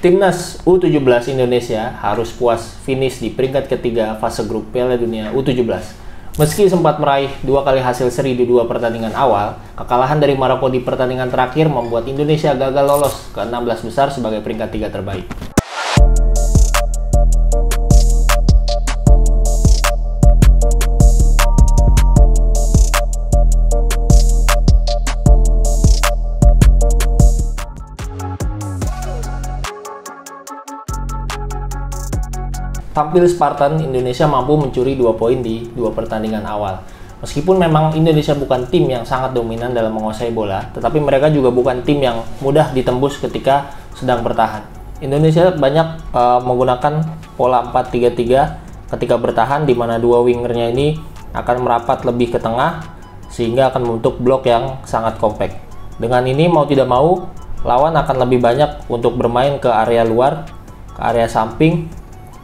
Timnas U17 Indonesia harus puas finish di peringkat ketiga fase grup Piala Dunia U17. Meski sempat meraih 2 kali hasil seri di 2 pertandingan awal, kekalahan dari Maroko di pertandingan terakhir membuat Indonesia gagal lolos ke 16 besar sebagai peringkat 3 terbaik. Tampil Spartan, Indonesia mampu mencuri 2 poin di 2 pertandingan awal. Meskipun memang Indonesia bukan tim yang sangat dominan dalam menguasai bola, tetapi mereka juga bukan tim yang mudah ditembus ketika sedang bertahan. Indonesia banyak menggunakan pola 4-3-3 ketika bertahan, di mana 2 wingernya ini akan merapat lebih ke tengah sehingga akan membentuk blok yang sangat kompak. Dengan ini mau tidak mau lawan akan lebih banyak untuk bermain ke area luar, ke area samping,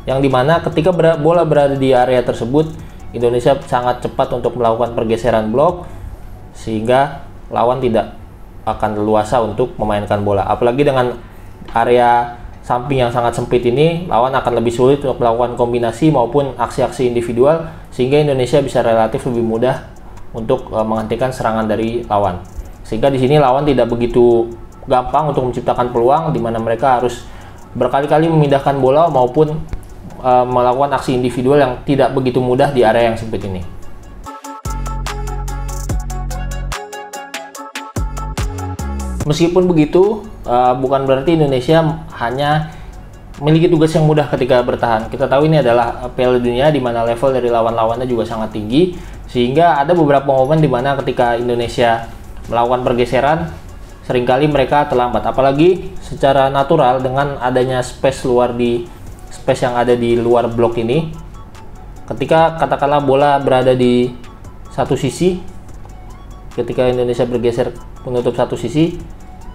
yang dimana ketika bola berada di area tersebut, Indonesia sangat cepat untuk melakukan pergeseran blok sehingga lawan tidak akan leluasa untuk memainkan bola. Apalagi dengan area samping yang sangat sempit ini, lawan akan lebih sulit untuk melakukan kombinasi maupun aksi-aksi individual, sehingga Indonesia bisa relatif lebih mudah untuk menghentikan serangan dari lawan. Sehingga di sini lawan tidak begitu gampang untuk menciptakan peluang, di mana mereka harus berkali-kali memindahkan bola maupun melakukan aksi individual yang tidak begitu mudah di area yang sempit ini. Meskipun begitu, bukan berarti Indonesia hanya memiliki tugas yang mudah ketika bertahan. Kita tahu ini adalah Piala Dunia di mana level dari lawan-lawannya juga sangat tinggi, sehingga ada beberapa momen di mana ketika Indonesia melakukan pergeseran, seringkali mereka terlambat. Apalagi secara natural dengan adanya space yang ada di luar blok ini, ketika katakanlah bola berada di satu sisi, ketika Indonesia bergeser menutup satu sisi,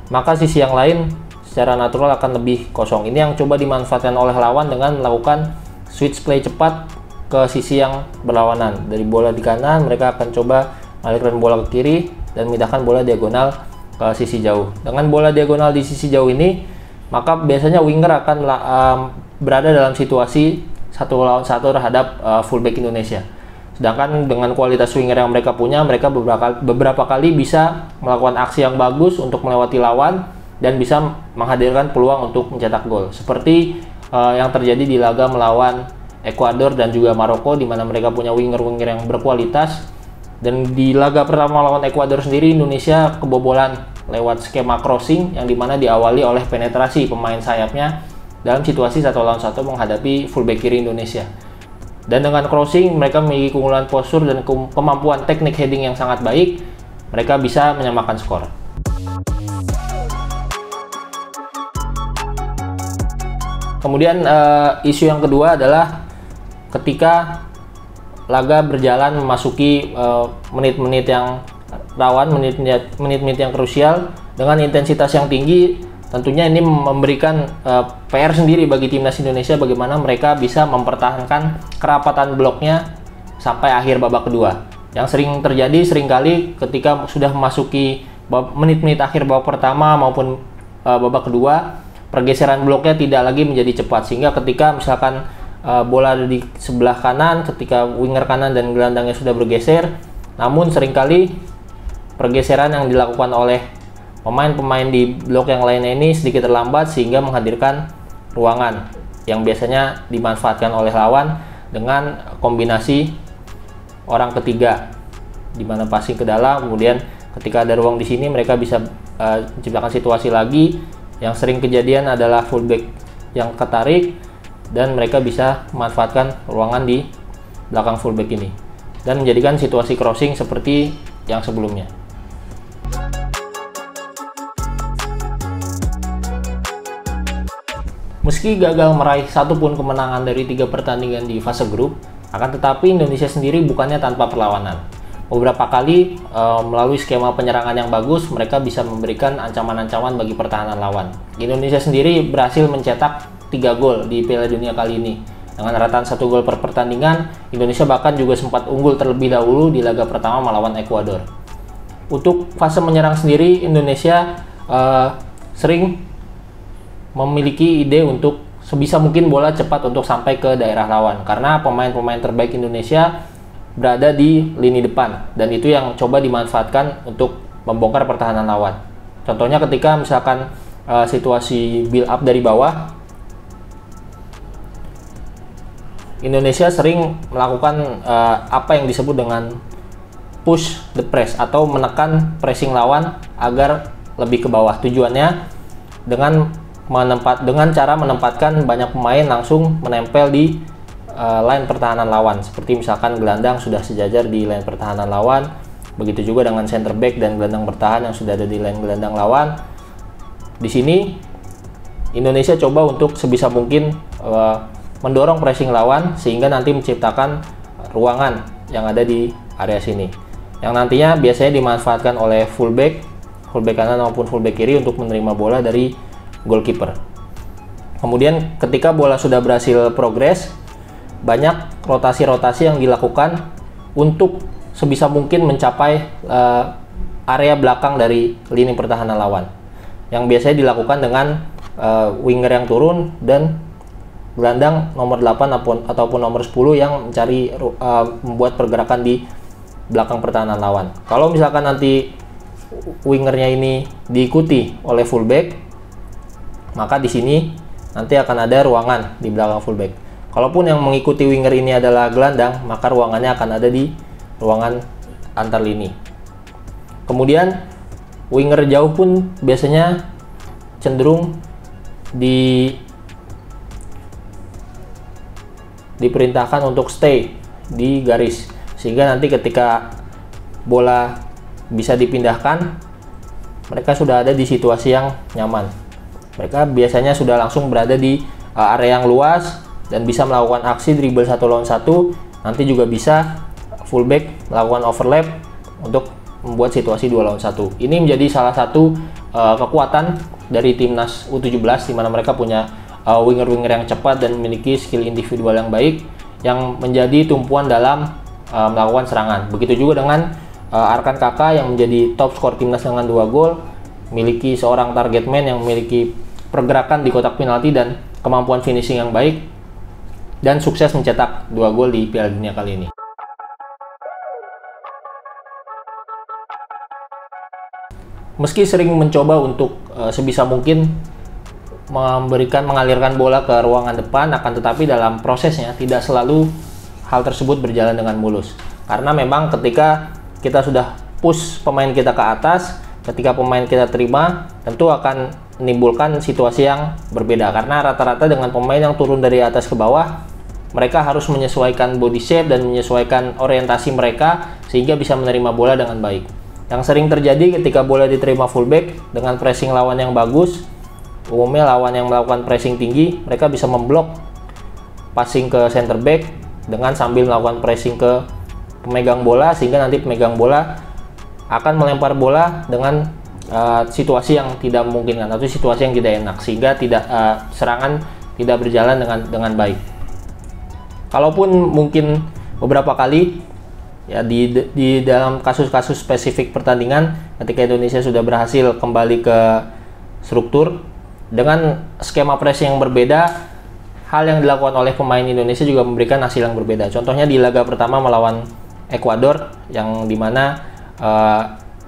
maka sisi yang lain secara natural akan lebih kosong. Ini yang coba dimanfaatkan oleh lawan dengan melakukan switch play cepat ke sisi yang berlawanan. Dari bola di kanan, mereka akan coba mengalirkan bola ke kiri dan memindahkan bola diagonal ke sisi jauh. Dengan bola diagonal di sisi jauh ini, maka biasanya winger akan berada dalam situasi 1 lawan 1 terhadap fullback Indonesia. Sedangkan dengan kualitas winger yang mereka punya, mereka beberapa kali bisa melakukan aksi yang bagus untuk melewati lawan dan bisa menghadirkan peluang untuk mencetak gol. Seperti yang terjadi di laga melawan Ekuador dan juga Maroko, di mana mereka punya winger-winger yang berkualitas. Dan di laga pertama melawan Ekuador sendiri, Indonesia kebobolan lewat skema crossing yang dimana diawali oleh penetrasi pemain sayapnya dalam situasi 1 lawan 1 menghadapi fullback kiri Indonesia. Dan dengan crossing, mereka memiliki keunggulan postur dan kemampuan teknik heading yang sangat baik. Mereka bisa menyamakan skor. Kemudian isu yang kedua adalah ketika laga berjalan memasuki menit-menit yang rawan, menit-menit yang krusial dengan intensitas yang tinggi. Tentunya ini memberikan PR sendiri bagi timnas Indonesia, bagaimana mereka bisa mempertahankan kerapatan bloknya sampai akhir babak kedua. Yang sering terjadi seringkali ketika sudah memasuki menit-menit akhir babak pertama maupun babak kedua, pergeseran bloknya tidak lagi menjadi cepat, sehingga ketika misalkan bola ada di sebelah kanan, ketika winger kanan dan gelandangnya sudah bergeser, namun seringkali pergeseran yang dilakukan oleh pemain-pemain di blok yang lainnya ini sedikit terlambat, sehingga menghadirkan ruangan yang biasanya dimanfaatkan oleh lawan dengan kombinasi orang ketiga, di mana passing ke dalam, kemudian ketika ada ruang di sini mereka bisa menciptakan situasi lagi. Yang sering kejadian adalah fullback yang ketarik dan mereka bisa memanfaatkan ruangan di belakang fullback ini dan menjadikan situasi crossing seperti yang sebelumnya. Meski gagal meraih satupun kemenangan dari 3 pertandingan di fase grup, akan tetapi Indonesia sendiri bukannya tanpa perlawanan. Beberapa kali melalui skema penyerangan yang bagus, mereka bisa memberikan ancaman-ancaman bagi pertahanan lawan. Indonesia sendiri berhasil mencetak 3 gol di Piala Dunia kali ini. Dengan rataan 1 gol per pertandingan, Indonesia bahkan juga sempat unggul terlebih dahulu di laga pertama melawan Ekuador. Untuk fase menyerang sendiri, Indonesia sering memiliki ide untuk sebisa mungkin bola cepat untuk sampai ke daerah lawan, karena pemain-pemain terbaik Indonesia berada di lini depan, dan itu yang coba dimanfaatkan untuk membongkar pertahanan lawan. Contohnya ketika misalkan situasi build up dari bawah, Indonesia sering melakukan apa yang disebut dengan push the press atau menekan pressing lawan agar lebih ke bawah. Tujuannya dengan cara menempatkan banyak pemain langsung menempel di line pertahanan lawan, seperti misalkan gelandang sudah sejajar di line pertahanan lawan, begitu juga dengan center back dan gelandang bertahan yang sudah ada di line gelandang lawan. Di sini Indonesia coba untuk sebisa mungkin mendorong pressing lawan sehingga nanti menciptakan ruangan yang ada di area sini, yang nantinya biasanya dimanfaatkan oleh fullback kanan maupun fullback kiri untuk menerima bola dari goalkeeper. Kemudian ketika bola sudah berhasil progres, banyak rotasi-rotasi yang dilakukan untuk sebisa mungkin mencapai area belakang dari lini pertahanan lawan, yang biasanya dilakukan dengan winger yang turun dan gelandang nomor 8 ataupun nomor 10 yang mencari membuat pergerakan di belakang pertahanan lawan. Kalau misalkan nanti wingernya ini diikuti oleh fullback, maka di sini nanti akan ada ruangan di belakang fullback. Kalaupun yang mengikuti winger ini adalah gelandang, maka ruangannya akan ada di ruangan antar lini. Kemudian winger jauh pun biasanya cenderung diperintahkan untuk stay di garis, sehingga nanti ketika bola bisa dipindahkan, mereka sudah ada di situasi yang nyaman. Mereka biasanya sudah langsung berada di area yang luas dan bisa melakukan aksi dribble 1 lawan 1. Nanti juga bisa fullback melakukan overlap untuk membuat situasi 2 lawan 1. Ini menjadi salah satu kekuatan dari timnas U17, di mana mereka punya winger-winger yang cepat dan memiliki skill individual yang baik, yang menjadi tumpuan dalam melakukan serangan. Begitu juga dengan Arkan Kakak yang menjadi top skor timnas dengan 2 gol, memiliki seorang target man yang memiliki pergerakan di kotak penalti dan kemampuan finishing yang baik, dan sukses mencetak 2 gol di Piala Dunia kali ini. Meski sering mencoba untuk sebisa mungkin mengalirkan bola ke ruangan depan, akan tetapi dalam prosesnya tidak selalu hal tersebut berjalan dengan mulus. Karena memang ketika kita sudah push pemain kita ke atas, ketika pemain kita terima, tentu akan menimbulkan situasi yang berbeda. Karena rata-rata dengan pemain yang turun dari atas ke bawah, mereka harus menyesuaikan body shape dan menyesuaikan orientasi mereka sehingga bisa menerima bola dengan baik. Yang sering terjadi ketika bola diterima fullback dengan pressing lawan yang bagus, umumnya lawan yang melakukan pressing tinggi, mereka bisa memblok passing ke center back dengan sambil melakukan pressing ke pemegang bola, sehingga nanti pemegang bola akan melempar bola dengan situasi yang tidak memungkinkan atau situasi yang tidak enak, sehingga serangan tidak berjalan dengan baik. Kalaupun mungkin beberapa kali ya di dalam kasus-kasus spesifik pertandingan, ketika Indonesia sudah berhasil kembali ke struktur dengan skema pressing yang berbeda, hal yang dilakukan oleh pemain Indonesia juga memberikan hasil yang berbeda. Contohnya di laga pertama melawan Ekuador, yang dimana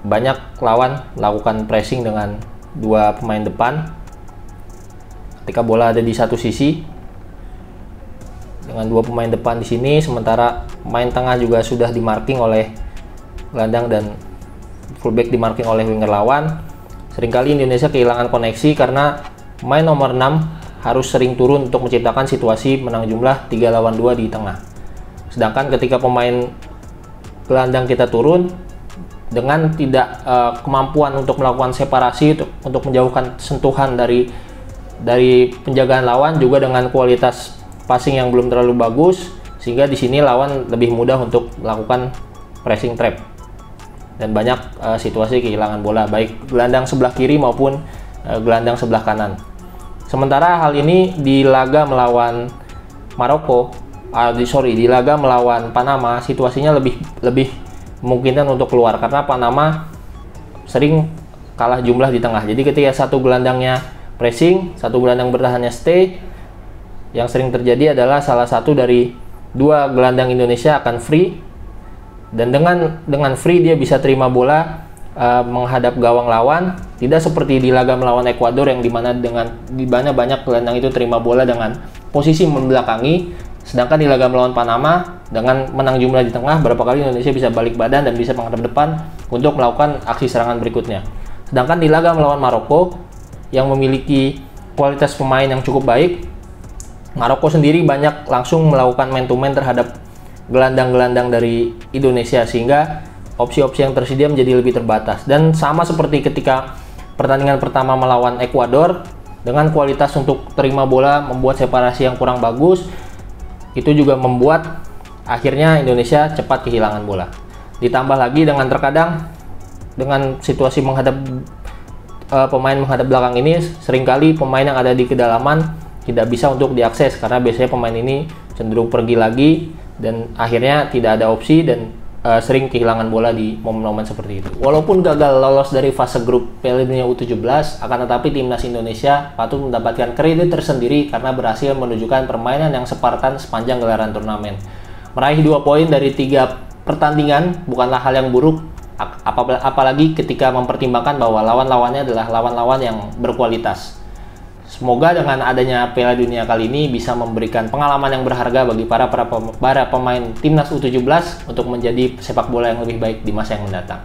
banyak lawan melakukan pressing dengan 2 pemain depan ketika bola ada di satu sisi, dengan 2 pemain depan di sini, sementara pemain tengah juga sudah dimarking oleh gelandang dan fullback dimarking oleh winger lawan. Seringkali Indonesia kehilangan koneksi karena pemain nomor 6 harus sering turun untuk menciptakan situasi menang jumlah 3 lawan 2 di tengah. Sedangkan ketika pemain gelandang kita turun, dengan tidak kemampuan untuk melakukan separasi untuk menjauhkan sentuhan dari penjagaan lawan, juga dengan kualitas passing yang belum terlalu bagus, sehingga di sini lawan lebih mudah untuk melakukan pressing trap dan banyak situasi kehilangan bola baik gelandang sebelah kiri maupun gelandang sebelah kanan. Sementara hal ini di laga melawan di laga melawan Panama, situasinya lebih memungkinkan untuk keluar karena Panama sering kalah jumlah di tengah. Jadi ketika satu gelandangnya pressing, satu gelandang bertahannya stay. Yang sering terjadi adalah salah satu dari dua gelandang Indonesia akan free, dan dengan free dia bisa terima bola menghadap gawang lawan, tidak seperti di laga melawan Ekuador yang dimana banyak gelandang itu terima bola dengan posisi membelakangi, sedangkan di laga melawan Panama dengan menang jumlah di tengah, berapa kali Indonesia bisa balik badan dan bisa menghadap depan untuk melakukan aksi serangan berikutnya. Sedangkan di laga melawan Maroko yang memiliki kualitas pemain yang cukup baik, Maroko sendiri banyak langsung melakukan man to man terhadap gelandang-gelandang dari Indonesia, sehingga opsi-opsi yang tersedia menjadi lebih terbatas. Dan sama seperti ketika pertandingan pertama melawan Ekuador, dengan kualitas untuk terima bola membuat separasi yang kurang bagus, itu juga membuat akhirnya Indonesia cepat kehilangan bola. Ditambah lagi dengan terkadang dengan situasi pemain menghadap belakang ini, seringkali pemain yang ada di kedalaman tidak bisa untuk diakses karena biasanya pemain ini cenderung pergi lagi dan akhirnya tidak ada opsi dan sering kehilangan bola di momen-momen seperti itu. Walaupun gagal lolos dari fase grup Piala Dunia U17, akan tetapi timnas Indonesia patut mendapatkan kredit tersendiri karena berhasil menunjukkan permainan yang Spartan sepanjang gelaran turnamen. Meraih 2 poin dari 3 pertandingan bukanlah hal yang buruk, apalagi ketika mempertimbangkan bahwa lawan-lawannya adalah lawan-lawan yang berkualitas. Semoga dengan adanya Piala Dunia kali ini bisa memberikan pengalaman yang berharga bagi para pemain timnas U17 untuk menjadi sepak bola yang lebih baik di masa yang mendatang.